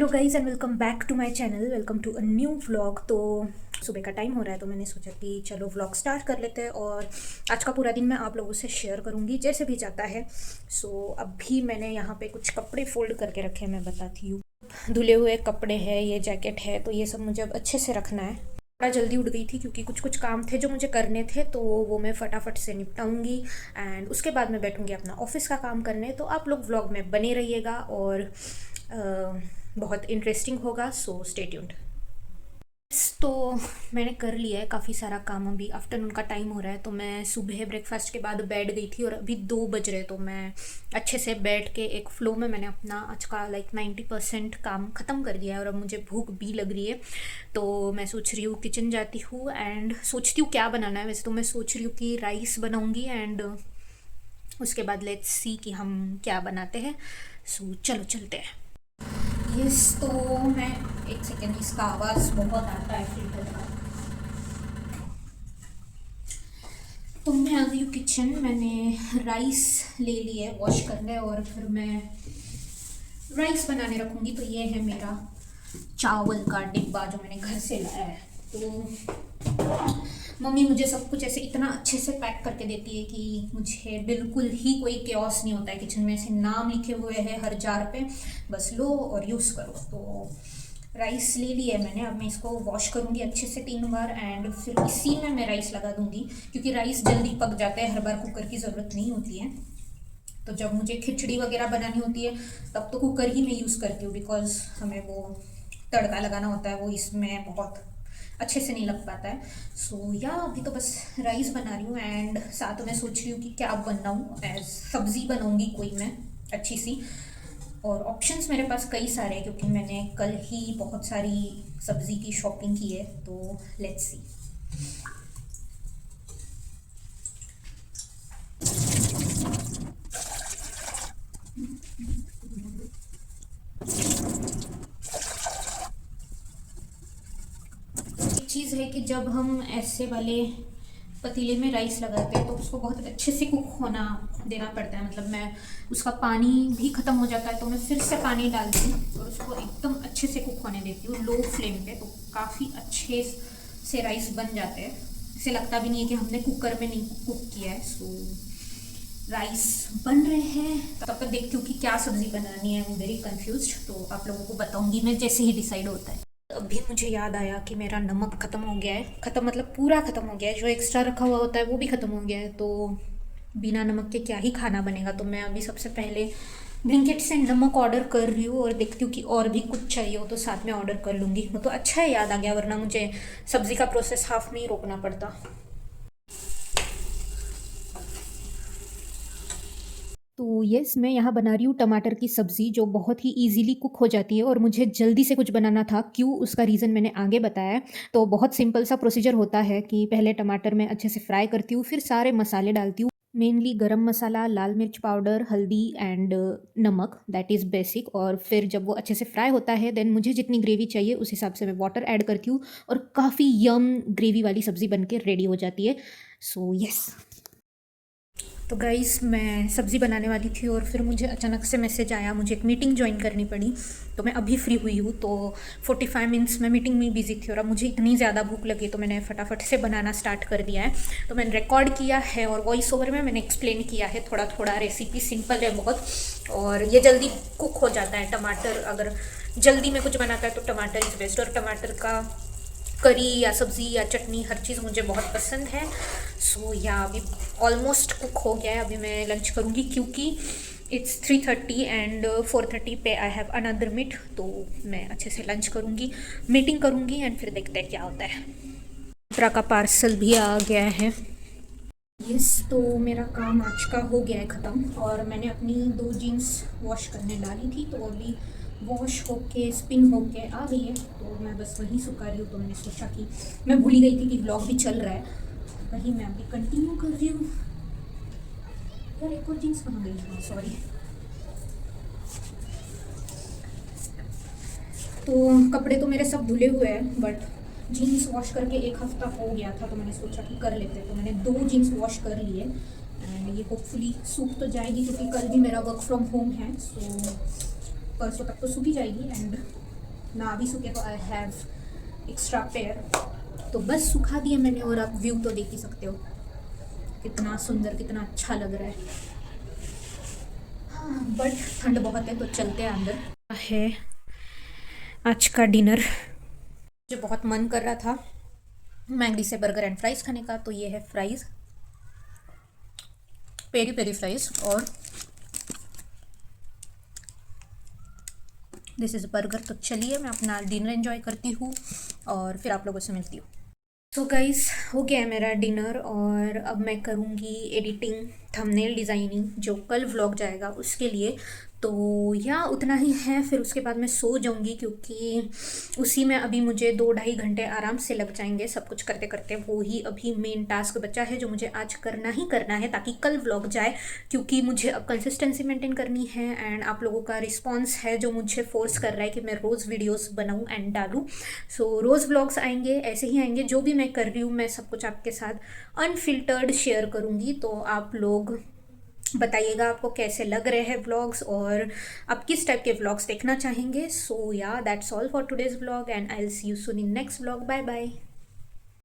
Hello guys and welcome back to my channel. Welcome to a new vlog. तो सुबह का time हो रहा है तो मैंने सोचा कि चलो व्लॉग स्टार्ट कर लेते हैं और आज का पूरा दिन मैं आप लोगों से शेयर करूंगी जैसे भी जाता है। अभी मैंने यहाँ पे कुछ कपड़े फोल्ड करके रखे हैं, मैं बताती हूँ। धुले हुए कपड़े हैं, ये जैकेट है, तो ये सब मुझे अब अच्छे से रखना है। थोड़ा जल्दी उठ गई थी क्योंकि कुछ कुछ काम थे जो मुझे करने थे, तो वो मैं फटाफट से निपटाऊंगी एंड उसके बाद मैं बैठूंगी अपना ऑफिस का काम करने। तो आप लोग व्लॉग में बने रहिएगा और बहुत इंटरेस्टिंग होगा, सो स्टे ट्यून्ड। तो मैंने कर लिया है काफ़ी सारा काम। अभी आफ्टरनून का टाइम हो रहा है तो मैं सुबह ब्रेकफास्ट के बाद बैठ गई थी और अभी 2 बज रहे, तो मैं अच्छे से बैठ के एक फ़्लो में मैंने अपना आज का 90% काम ख़त्म कर दिया है और अब मुझे भूख भी लग रही है। तो मैं सोच रही हूँ किचन जाती हूँ एंड सोचती हूँ क्या बनाना है। वैसे तो मैं सोच रही हूँ कि राइस बनाऊँगी एंड उसके बाद लेट्स सी कि हम क्या बनाते हैं। सो चलो चलते हैं। यस, तो मैं एक सेकेंड, इसका आवाज़ बहुत आता है फिल्टर का। तो मैं आ गई हूँ किचन। मैंने राइस ले लिए वॉश करने और फिर मैं राइस बनाने रखूँगी। तो ये है मेरा चावल का डिब्बा जो मैंने घर से लाया है। तो मम्मी मुझे सब कुछ ऐसे इतना अच्छे से पैक करके देती है कि मुझे बिल्कुल ही कोई केओस नहीं होता है किचन में। ऐसे नाम लिखे हुए हैं हर जार पे, बस लो और यूज़ करो। तो राइस ले लिया है मैंने। अब मैं इसको वॉश करूँगी अच्छे से 3 बार एंड फिर इसी में मैं राइस लगा दूँगी क्योंकि राइस जल्दी पक जाता है, हर बार कुकर की ज़रूरत नहीं होती है। तो जब मुझे खिचड़ी वगैरह बनानी होती है तब तो कुकर ही मैं यूज़ करती हूँ, बिकॉज हमें वो तड़का लगाना होता है, वो इसमें बहुत अच्छे से नहीं लग पाता है। अभी तो बस राइस बना रही हूँ एंड साथ में सोच रही हूँ कि क्या बनाऊँ। एज सब्ज़ी बनाऊँगी कोई मैं अच्छी सी, और ऑप्शंस मेरे पास कई सारे हैं क्योंकि मैंने कल ही बहुत सारी सब्ज़ी की शॉपिंग की है। तो लेट्स सी। एक चीज़ है कि जब हम ऐसे वाले पतीले में राइस लगाते हैं तो उसको बहुत अच्छे से कुक होना देना पड़ता है। मतलब मैं उसका पानी भी ख़त्म हो जाता है तो मैं फिर से पानी डालती हूँ और उसको एकदम अच्छे से कुक होने देती हूँ लो फ्लेम पे। तो काफ़ी अच्छे से राइस बन जाते हैं, इसे लगता भी नहीं है कि हमने कुकर में नहीं कुक किया है। राइस बन रहे हैं, तब तक देखती हूँ कि क्या सब्ज़ी बनानी है। आई एम वेरी कन्फ्यूज, तो आप लोगों को बताऊँगी मैं जैसे ही डिसाइड होता है। अभी मुझे याद आया कि मेरा नमक ख़त्म हो गया है। ख़त्म मतलब पूरा ख़त्म हो गया है, जो एक्स्ट्रा रखा हुआ होता है वो भी ख़त्म हो गया है। तो बिना नमक के क्या ही खाना बनेगा। तो मैं अभी सबसे पहले ब्लिंकिट से नमक ऑर्डर कर रही हूँ और देखती हूँ कि और भी कुछ चाहिए हो तो साथ में ऑर्डर कर लूँगी। वो तो अच्छा है, याद आ गया, वरना मुझे सब्ज़ी का प्रोसेस हाफ में ही रोकना पड़ता। तो यस, मैं यहाँ बना रही हूँ टमाटर की सब्ज़ी जो बहुत ही इजीली कुक हो जाती है और मुझे जल्दी से कुछ बनाना था। क्यों, उसका रीज़न मैंने आगे बताया है। तो बहुत सिंपल सा प्रोसीजर होता है कि पहले टमाटर मैं अच्छे से फ्राई करती हूँ, फिर सारे मसाले डालती हूँ। मेनली गरम मसाला, लाल मिर्च पाउडर, हल्दी एंड नमक, दैट इज़ बेसिक। और फिर जब वो अच्छे से फ्राई होता है देन मुझे जितनी ग्रेवी चाहिए उस हिसाब से मैं वाटर ऐड करती हूँ और काफ़ी यम ग्रेवी वाली सब्ज़ी बन के रेडी हो जाती है। यस। तो गाइस, मैं सब्ज़ी बनाने वाली थी और फिर मुझे अचानक से मैसेज आया, मुझे एक मीटिंग ज्वाइन करनी पड़ी। तो मैं अभी फ्री हुई हूँ, तो 45 मिनट्स में मीटिंग में बिजी थी और अब मुझे इतनी ज़्यादा भूख लगी तो मैंने फटाफट से बनाना स्टार्ट कर दिया है। तो मैंने रिकॉर्ड किया है और वॉइस ओवर में मैंने एक्सप्लेन किया है थोड़ा थोड़ा। रेसिपी सिंपल है बहुत और ये जल्दी कुक हो जाता है। टमाटर, अगर जल्दी में कुछ बनाता है तो टमाटर इज़ बेस्ट। और टमाटर का करी या सब्ज़ी या चटनी हर चीज़ मुझे बहुत पसंद है। अभी ऑलमोस्ट कुक हो गया है। अभी मैं लंच करूँगी क्योंकि इट्स 3:30 एंड 4:30 पे आई हैव अनदर मीट। तो मैं अच्छे से लंच करूँगी, मीटिंग करूँगी एंड फिर देखते हैं क्या होता है। मित्रा का पार्सल भी आ गया है। यस, तो मेरा काम आज का हो गया है ख़त्म और मैंने अपनी 2 जीन्स वॉश करने डाली थी तो अभी वॉश होके स्पिन होके आ गई है। तो मैं बस वहीं सुखा रही हूँ। तो मैंने सोचा कि मैं भूल ही गई थी कि व्लॉग भी चल रहा है, वही मैं अभी कंटिन्यू कर रही हूँ। यार, एक और जीन्स कहाँ गई? हाँ, सॉरी। तो कपड़े तो मेरे सब धुले हुए हैं बट जीन्स वॉश करके 1 हफ्ता हो गया था तो मैंने सोचा कि कर लेते हैं। तो मैंने 2 जीन्स वॉश कर लिए एंड ये होपफुली सूख तो जाएगी क्योंकि कल भी मेरा वर्क फ्रॉम होम है। परसों तक तो सूख ही जाएगी एंड ना भी सूखे तो आई हैव एक्स्ट्रा पेयर, तो बस सुखा दिए मैंने। और आप व्यू तो देख ही सकते हो कितना सुंदर, कितना अच्छा लग रहा है। हाँ, बट ठंड बहुत है तो चलते हैं अंदर। है आज का डिनर, मुझे बहुत मन कर रहा था मैगडी से बर्गर एंड फ्राइज़ खाने का, तो ये है फ्राइज़, पेरी पेरी फ्राइज़, और दिस इज़ बर्गर। तो चलिए मैं अपना डिनर एंजॉय करती हूँ और फिर आप लोगों से मिलती हूँ। तो गाइस, हो गया है मेरा डिनर और अब मैं करूँगी एडिटिंग, थंबनेल डिज़ाइनिंग, जो कल व्लॉग जाएगा उसके लिए। तो या उतना ही है, फिर उसके बाद मैं सो जाऊँगी क्योंकि उसी में अभी मुझे 2-2.5 घंटे आराम से लग जाएंगे सब कुछ करते करते। वो ही अभी मेन टास्क बचा है जो मुझे आज करना ही करना है ताकि कल व्लॉग जाए, क्योंकि मुझे अब कंसिस्टेंसी मेंटेन करनी है एंड आप लोगों का रिस्पॉन्स है जो मुझे फोर्स कर रहा है कि मैं रोज़ वीडियोज़ बनाऊँ एंड डालूँ। सो रोज़ व्लॉग्स आएंगे, ऐसे ही आएंगे। जो भी मैं कर रही हूँ मैं सब कुछ आपके साथ अनफिल्टर्ड शेयर करूँगी, तो आप लोग बताइएगा आपको कैसे लग रहे हैं व्लॉग्स और आप किस टाइप के व्लॉग्स देखना चाहेंगे। So yeah that's all for today's vlog and I will see you soon in next vlog. Bye bye.